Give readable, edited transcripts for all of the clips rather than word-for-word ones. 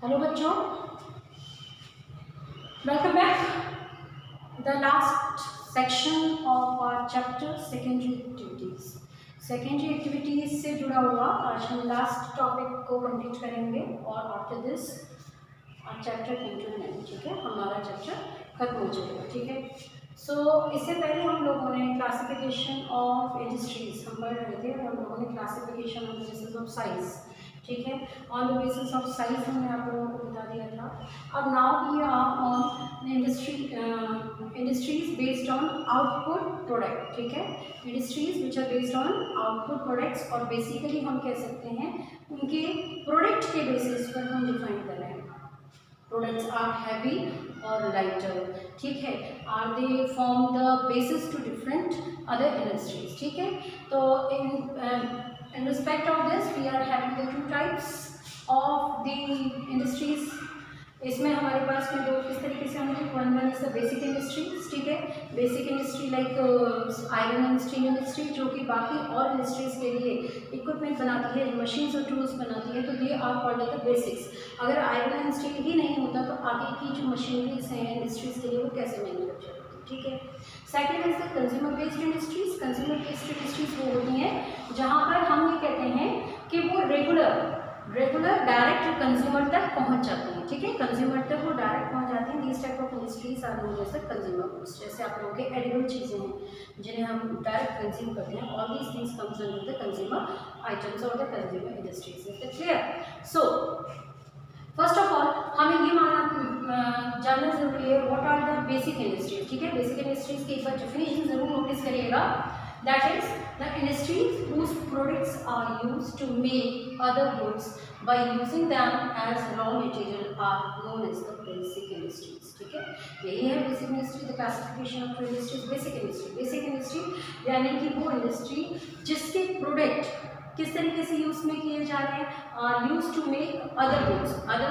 Hello बच्चों, welcome back. The last section of our chapter secondary activities. Secondary activities से जुड़ा हुआ आज हम लास्ट टॉपिक को कंप्लीट करेंगे और आफ्टर दिस चैप्टर कंटिन्यू। ठीक है, हमारा चैप्टर खत्म हो जाएगा। ठीक है, इससे पहले हम लोगों ने क्लासिफिकेशन ऑफ इंडस्ट्रीज हम पढ़ रहे थे और हम लोगों ने classification of basis of size. ठीक है, on the basis of size हमने आप लोगों को बता दिया था। अब now we are on industries based on output product. ठीक है, industries which are based on output products, और बेसिकली हम कह सकते हैं उनके प्रोडक्ट के बेसिस पर हम डिफाइन कर रहे हैं। प्रोडक्ट्स आर हैवी और लाइटर। ठीक है, are they form the basis to different other industries. ठीक है, तो in respect of this we are having the two types of the industries. इसमें हमारे पास में दो किस तरीके से होंगे। One is the basic industries. ठीक है, basic industry like iron and steel industry, जो कि बाकी और इंडस्ट्रीज के लिए इक्विपमेंट बनाती है, मशीन्स और टूल्स बनाती है, तो they are called the basics. अगर आयरन एंड स्टील ही नहीं होता तो आगे की जो मशीनरीज हैं इंडस्ट्रीज के लिए वो कैसे मैन्युफैक्चर होती। ठीक है, second is the consumer based industries. Consumer based industries वो होती हैं जहाँ पर हम ये कहते हैं कि वो रेगुलर डायरेक्ट कंज्यूमर तक पहुँच जाती हैं। ठीक है, कंज्यूमर तक वो डायरेक्ट पहुँच जाती हैं। This type of industries are known as the consumer goods. जैसे आप लोगों के एडिबल चीज़ें हैं जिन्हें हम डायरेक्ट कंज्यूम करते हैं, all these things comes under the consumer items और the consumer industries. Is it clear? So first of all हमें ये जानना जरूरी है what are the basic industries. ठीक है, बेसिक इंडस्ट्रीज की एक बार डेफिनेशन जरूर नोटिस करिएगा। That is the industries whose products are used to make other goods by using them as raw material are known as the basic industries. ठीक है, यही है basic industry. The classification of industries basic industry. Basic industry यानी कि वो industry जिसके product किस तरीके से यूज में किए जा रहे हैं, are use to make other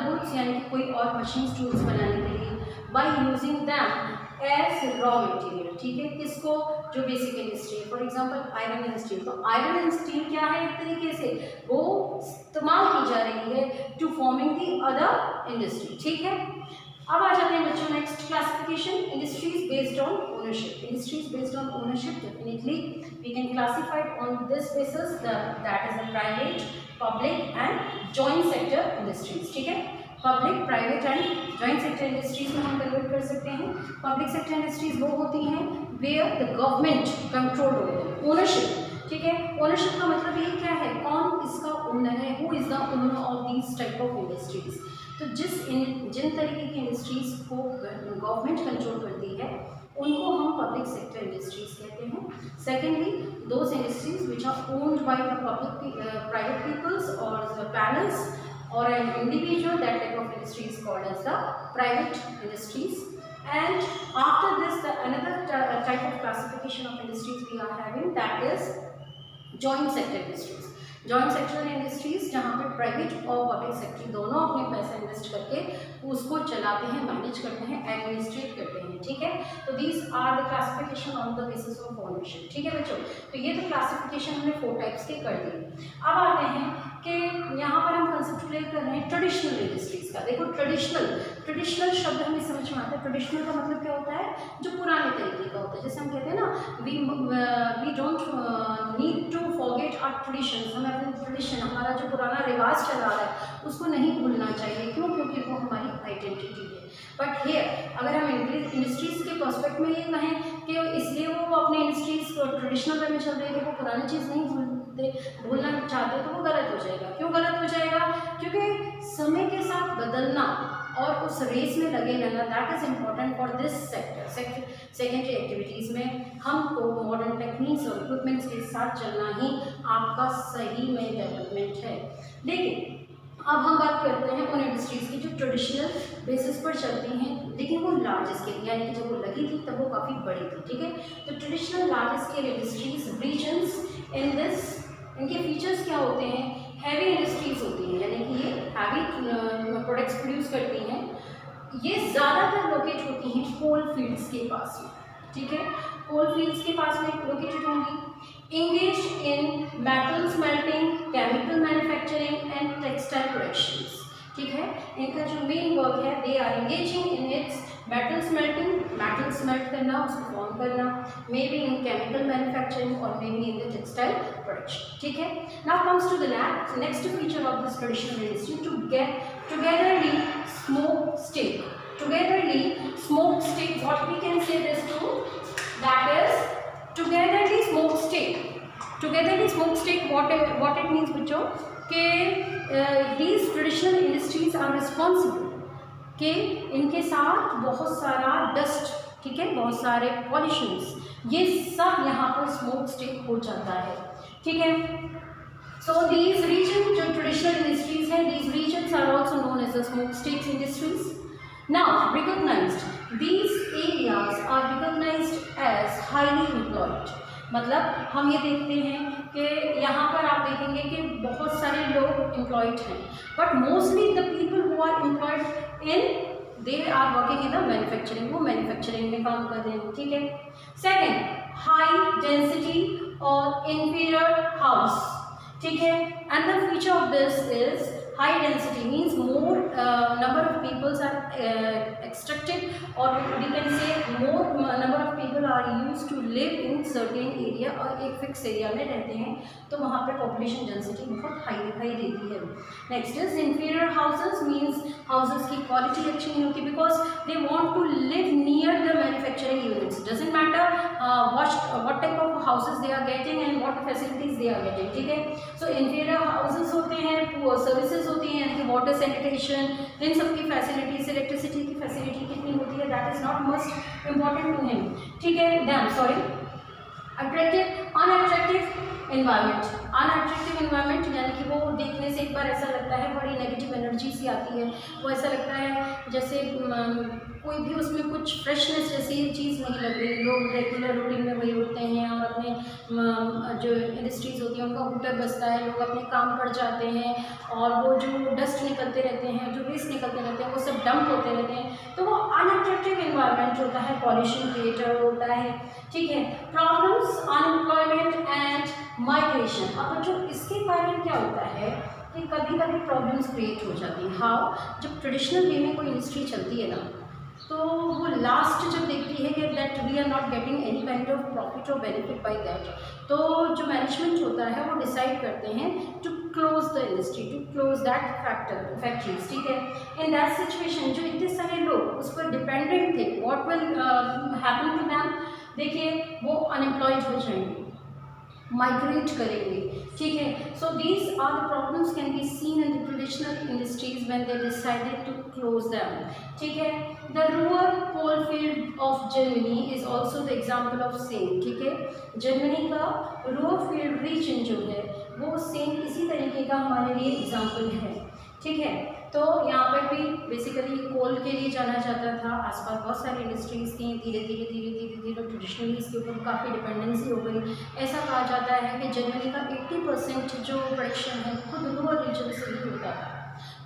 goods यानी कि कोई और मशीन टूल्स बनाने के लिए, by using them as raw material. ठीक है, किसको? जो बेसिक इंडस्ट्री है। For example iron and steel. तो आयरन एंड स्टील क्या है, एक तरीके से वो इस्तेमाल की जा रही है to forming the other industry. ठीक है, अब आ जाते हैं बच्चों next classification, industries based on ownership. Industries based on ownership definitely we can classified on this basis that is the private, public and joint sector industries. ठीक है, public, private and joint sector industries में हम convert कर सकते हैं। Public sector industries वो होती हैं where the government control over ownership. ठीक है, ओनरशिप का मतलब ये क्या है, कौन इसका ओनर है, who is the owner of these type of industries. तो जिन तरीके की इंडस्ट्रीज को गवर्नमेंट कंट्रोल करती है उनको हम पब्लिक सेक्टर इंडस्ट्रीज कहते हैं। Secondly those industries which are owned by the public private peoples और the panels or an individual, that type of industry is called as the private industries. And after this the another type of classification of industries we are having, that is joint sector industries. Joint sector industries जहाँ पे private और public sector दोनों अपने पैसा invest करके उसको चलाते हैं, मैनेज करते हैं, एडमिनिस्ट्रेट करते हैं। ठीक है, तो these are the classification on the basis of ownership. ठीक है बच्चों, तो ये तो क्लासिफिकेशन हमने 4 टाइप्स के कर दिए। अब आते हैं कि यहाँ पर हम कंसेप्ट क्लियर कर रहे हैं ट्रेडिशनल इंडस्ट्रीज का। देखो ट्रेडिशनल शब्द हमें समझ में आता है। ट्रेडिशनल का मतलब क्या होता है, जो पुराने तरीके का होता है। जैसे हम कहते हैं ना, we don't need to forget our traditions. हमें अपनी ट्रेडिशन, हमारा जो पुराना रिवाज चला रहा है उसको नहीं भूलना चाहिए। क्यों? क्योंकि वो हमारी आइडेंटिटी है। बट हियर अगर हम इंडस्ट्रीज के प्रोस्पेक्ट में ये कहें कि इसलिए वो अपने इंडस्ट्रीज को ट्रेडिशनल वे में चल रहे हैं, वो पुरानी चीज़ नहीं भूलना चाहते, तो वो गलत हो जाएगा। क्यों गलत हो जाएगा? क्योंकि समय के साथ बदलना और उस रेस में लगे रहना, that is important for this secondary activities में हमको मॉडर्न टेक्निक्स और इक्विपमेंट्स के साथ चलना ही आपका सही में डेवलपमेंट है। लेकिन अब हम बात करते हैं उन इंडस्ट्रीज़ की जो ट्रेडिशनल बेसिस पर चलती हैं, लेकिन वो लार्ज स्केल, यानी कि जब वो लगी थी तब वो काफ़ी बड़ी थी। ठीक है, तो traditional large scale industries regions in this, इनके फीचर्स क्या होते हैं, हैवी इंडस्ट्रीज होती हैं, यानी कि ये हैवी प्रोडक्ट्स प्रोड्यूस करती हैं। ये ज़्यादातर लोकेट होती हैं कोल फील्ड्स के पास में। ठीक है, कोल फील्ड्स के पास में लोकेटेड होंगी। engaged in metal smelting, chemical manufacturing and textile productions। ठीक है। इनका जो मेन वर्क है, they are engaging in its metal smelting, metal smelt करना, उसको फॉर्म करना, maybe in chemical manufacturing और maybe in the textile production, ठीक है। Now comes to the next feature of this traditional industry, togetherly smoke stick. Togetherly smoke stick, what we can say this to, that is togetherly smoke stick. Togetherly smoke stick, what it means बच्चों कि these traditional industries are responsible कि इनके साथ बहुत सारा dust, ठीक है, बहुत सारे पॉल्यूशंस, ये सब यहाँ पर स्मोक स्टिक हो जाता है, ठीक है। So these regions जो traditional industries हैं, these regions are also known as the smoke sticks industries. Now recognized, these areas are recognized as highly employed. मतलब हम ये देखते हैं कि यहाँ पर आप देखेंगे कि बहुत सारे लोग एम्प्लॉयड हैं, but mostly the people who are employed in, they are working in the manufacturing, वो मैन्युफैक्चरिंग में काम कर रहे हैं, ठीक है। सेकेंड, हाई डेंसिटी और इंफीरियर हाउस, ठीक है। Another feature of this is high density, means more number of peoples are extracted, or we can say more number of people are used to live in certain area, और एक fix area में रहते हैं, तो वहाँ पे population density बहुत high दिखाई देती है। Next is inferior houses, means houses की क्वालिटी अच्छी नहीं होती, because they want to live near the manufacturing units, doesn't matter what type of houses they are getting and what facilities they are getting, ठीक है। सो inferior houses होते हैं, poor services होती हैं, यानी कि वाटर सैनिटेशन, इन सब की फैसिलिटीज, इलेक्ट्रिसिटी की फैसिलिटी कितनी होती है, that is not must important to him, ठीक है। Then sorry, attractive unattractive environment, unattractive environment यानी कि वो देखने से एक बार ऐसा लगता है, बड़ी नेगेटिव एनर्जी सी आती है, वो ऐसा लगता है जैसे कोई भी उसमें कुछ फ्रेशनेस जैसी चीज़ नहीं लग रही। लोग रेगुलर रूटीन में वही उठते हैं और अपने जो इंडस्ट्रीज़ होती हैं उनका हूटर बजता है, लोग अपने काम पर जाते हैं और वो जो डस्ट निकलते रहते हैं, जो वेस्ट निकलते रहते हैं, वो सब डंप होते रहते हैं, तो वो अनअट्रैक्टिव एनवायरनमेंट होता है, पॉल्यूशन क्रिएटर होता है, ठीक है। Problems, unemployment and migration. अब जो इसके कारण क्या होता है कि कभी कभी प्रॉब्लम्स क्रिएट हो जाती हैं। हाउ, जब ट्रेडिशनल वे में कोई इंडस्ट्री चलती है ना, तो वो लास्ट जब देखती है कि that we are not getting any kind of profit और बेनिफिट बाय दैट, तो जो मैनेजमेंट होता है वो डिसाइड करते हैं to close the industry, to close that factories, ठीक है। इन दैट सिचुएशन जो इतने सारे लोग उस पर डिपेंडेंट थे, what will happen to them, देखिए वो अनएम्प्लॉयड हो जाएंगे, माइग्रेट करेंगे, ठीक है। So these are the problems can be seen in the traditional industries when they decided to close them, ठीक है। The Ruhr coal field of Germany is also the example of same, ठीक है। Germany का रुअर field region जो है वो same इसी तरीके का हमारे लिए एग्जाम्पल है, ठीक है। तो यहाँ पर भी बेसिकली कोल के लिए जाना जाता था, आसपास बहुत सारी इंडस्ट्रीज़ थी, धीरे धीरे ट्रेडिशनली इसके ऊपर काफ़ी डिपेंडेंसी हो गई। ऐसा कहा जाता है कि जर्मनी का 80% जो प्रोडक्शन है खुद रुअर रीजन से ही होता था।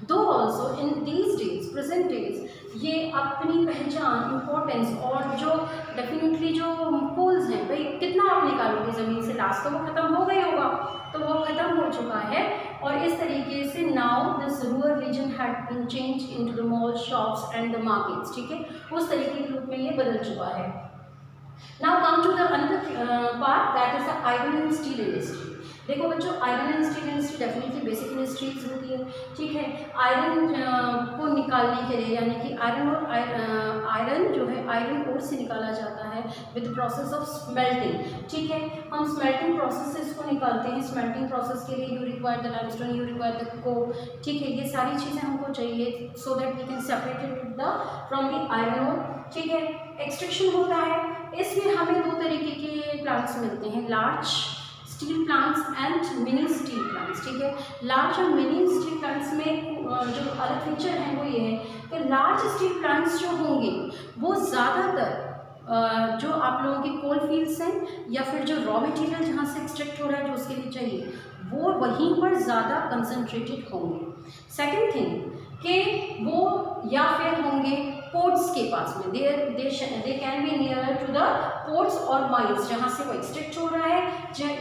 दो also in these days, present days, ये अपनी पहचान, इम्पोर्टेंस और जो डेफिनेटली जो कोल्स हैं, भाई कितना आप निकालोगे ज़मीन से, लास्ट तो वो ख़त्म हो गई होगा, तो वो ख़त्म हो चुका है। और इस तरीके से now this rural region had been change into the mall, shops and the markets, ठीक है। उस तरीके के रूप में ये बदल चुका है। Now come to the another part, that is the iron and steel industry. देखो बच्चों, iron and steel industry definitely basic industries होती है, ठीक है। आयरन को निकालने के लिए, यानी कि आयरन जो है आयरन ओर से निकाला जाता है विद प्रोसेस ऑफ स्मेल्टिंग, ठीक है। हम स्मेल्टिंग प्रोसेस से इसको निकालते हैं। स्मेल्टिंग प्रोसेस के लिए you require the limestone, you require the coke, ठीक है। ये सारी चीज़ें हमको चाहिए so that we can separate it from the iron ore, ठीक है। एक्सट्रैक्शन होता है, इसमें हमें दो तरीके के प्लांट्स मिलते हैं, large steel plants and mini steel plants, ठीक है। लार्ज और मिनी स्टील प्लांट्स में जो अलग फीचर है वो ये है कि लार्ज स्टील प्लांट्स जो होंगे वो ज़्यादातर जो आप लोगों की कोल फील्ड्स हैं या फिर जो रॉ मटेरियल जहाँ से एक्सट्रैक्ट हो रहा है जो उसके लिए चाहिए वो वहीं पर ज़्यादा कंसनट्रेटेड होंगे। सेकेंड थिंग, कि वो या फिर होंगे पोर्ट्स के पास में, they can be near to the ports और माइंस, जहाँ से वो एक्सट्रैक्ट हो रहा है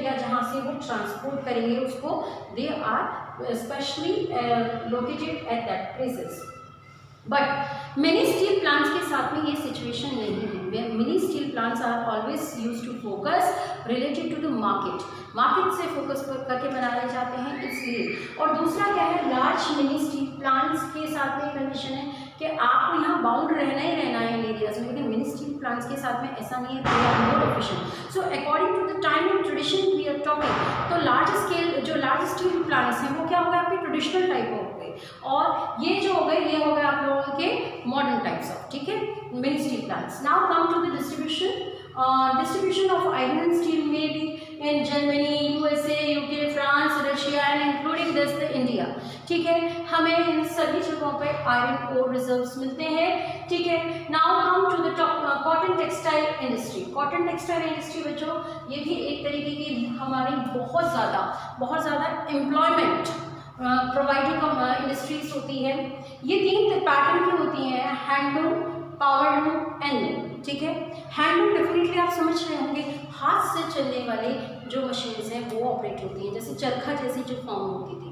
या जहाँ से वो ट्रांसपोर्ट करेंगे उसको, they are specially located at that places. But mini steel plants के साथ में ये सिचुएशन नहीं है। Mini steel plants are always use to focus related to the market से फोकस करके बनाए जाते हैं इसलिए। और दूसरा क्या है, लार्ज मिनी स्टील प्लांट्स के साथ में कंडीशन है कि आपको यहाँ बाउंड रहना ही रहना है इन एरियाज में, लेकिन मिनी स्टील प्लांट्स के साथ में ऐसा नहीं है, they are more efficient. So according to the time and tradition we are talking, तो लार्ज स्केल जो लार्ज स्टील प्लांट्स हैं वो क्या हो गए आपके ट्रेडिशनल टाइप हो गए, और ये जो हो गए ये हो गए आप लोगों के मॉडर्न टाइप्स ऑफ, ठीक है, mini steel plants. Now come to the distribution of iron and steel may be in Germany, USA, UK, France, Russia and including this the India, ठीक है। हमें इन सभी जगहों पे आयरन ओर रिजर्व्स मिलते हैं, ठीक है। Now come to the cotton textile industry. Cotton textile industry बच्चों ये भी एक तरीके की हमारी बहुत ज़्यादा एम्प्लॉयमेंट प्रोवाइडिंग इंडस्ट्रीज होती है। ये 3 पैटर्न की होती हैं, हैंडलूम, पावरलूम एंड लूम, ठीक है। हैंडलूम डेफिनेटली आप समझ रहे होंगे, हाथ से चलने वाले जो मशीन्स हैं वो ऑपरेट होती हैं, जैसे चरखा जैसी जो फॉर्म होती थी।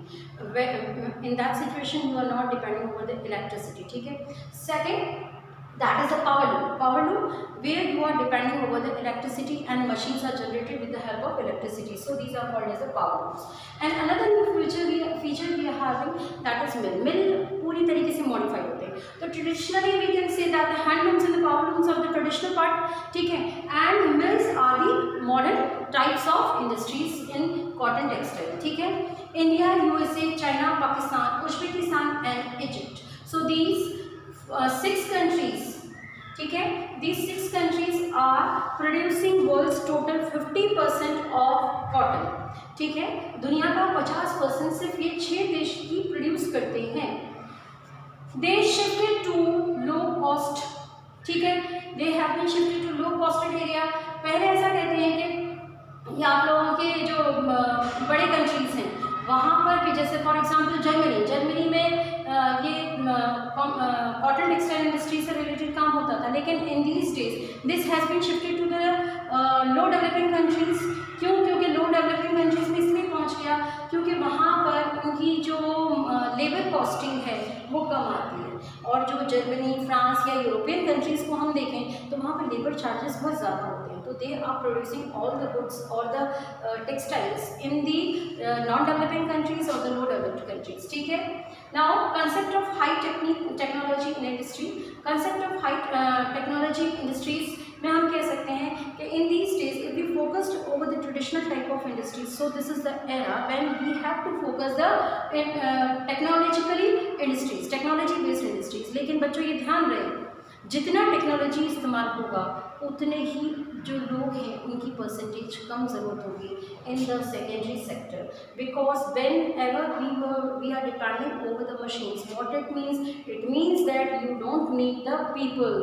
In that situation you are not depending over the electricity, ठीक है। Second, that is a power loom where you are depending over the electricity and machines are generated with the help of electricity, so these are called as the power looms. And another new feature we are having, that is mill पूरी तरीके से modified होते हैं। तो traditionally we can say that the hand looms and the power looms are the traditional part, ठीक है, and mills are the modern types of industries in cotton textile, ठीक है। India, USA, China, Pakistan, Uzbekistan and Egypt, so these 6 countries, ठीक है, these 6 countries are producing world's total 50% of cotton, ठीक है। दुनिया का 50% सिर्फ ये 6 देश ही प्रोड्यूस करते हैं। They shifted to low cost, ठीक है, they have been shifted to low costed area। पहले ऐसा कहते हैं कि ये आप लोगों के जो बड़े कंट्रीज हैं वहाँ पर भी, जैसे फॉर एग्जांपल जर्मनी में ये कॉटन टेक्सटाइल इंडस्ट्री से रिलेटेड काम होता था, लेकिन in these days this has been shifted to the low developing countries. क्यों? क्योंकि लो डेवलपिंग कंट्रीज में इसलिए पहुँच गया क्योंकि वहाँ पर उनकी जो लेबर कॉस्टिंग है वो कम आती है, और जो जर्मनी, फ्रांस या यूरोपियन कंट्रीज़ को हम देखें तो वहाँ पर लेबर चार्जेस बहुत ज़्यादा होते हैं, तो they are producing all the goods और the textiles in the non developing countries और द लो डेवलप्ड कंट्रीज, ठीक है। Now concept of high technology in industry, concept of high technology industries में हम कह सकते हैं कि in these days if we focused over the traditional type of industries, so this is the era when we have to focus the technologically industries, technology based industries. लेकिन बच्चों ये ध्यान रहे, जितना टेक्नोलॉजी इस्तेमाल होगा उतने ही जो लोग हैं उनकी परसेंटेज कम ज़रूरत होगी in the secondary sector, because whenever we are depending over the machines, what it means that you don't need the people,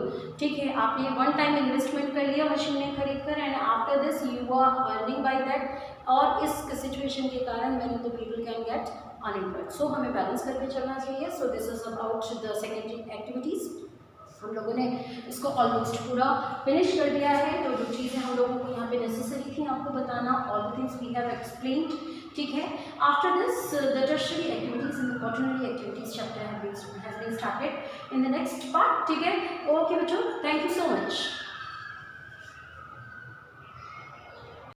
ठीक है। आपने वन टाइम इन्वेस्टमेंट कर लिया मशीनें खरीद कर, and after this you are earning by that, और इस सिचुएशन के कारण many the people can get unemployed. So हमें बैलेंस करके चलना चाहिए। So this is about the secondary activities. हम लोगों ने इसको ऑलमोस्ट पूरा फिनिश कर दिया है, तो जो चीज़ें हम लोगों को यहाँ पे नेसेसरी थी आपको बताना, all the things we have explained, ठीक है। After this the tertiary activities and the quaternary activities chapter has been started in the next part, ठीक है। ओके बच्चों, थैंक यू सो मच।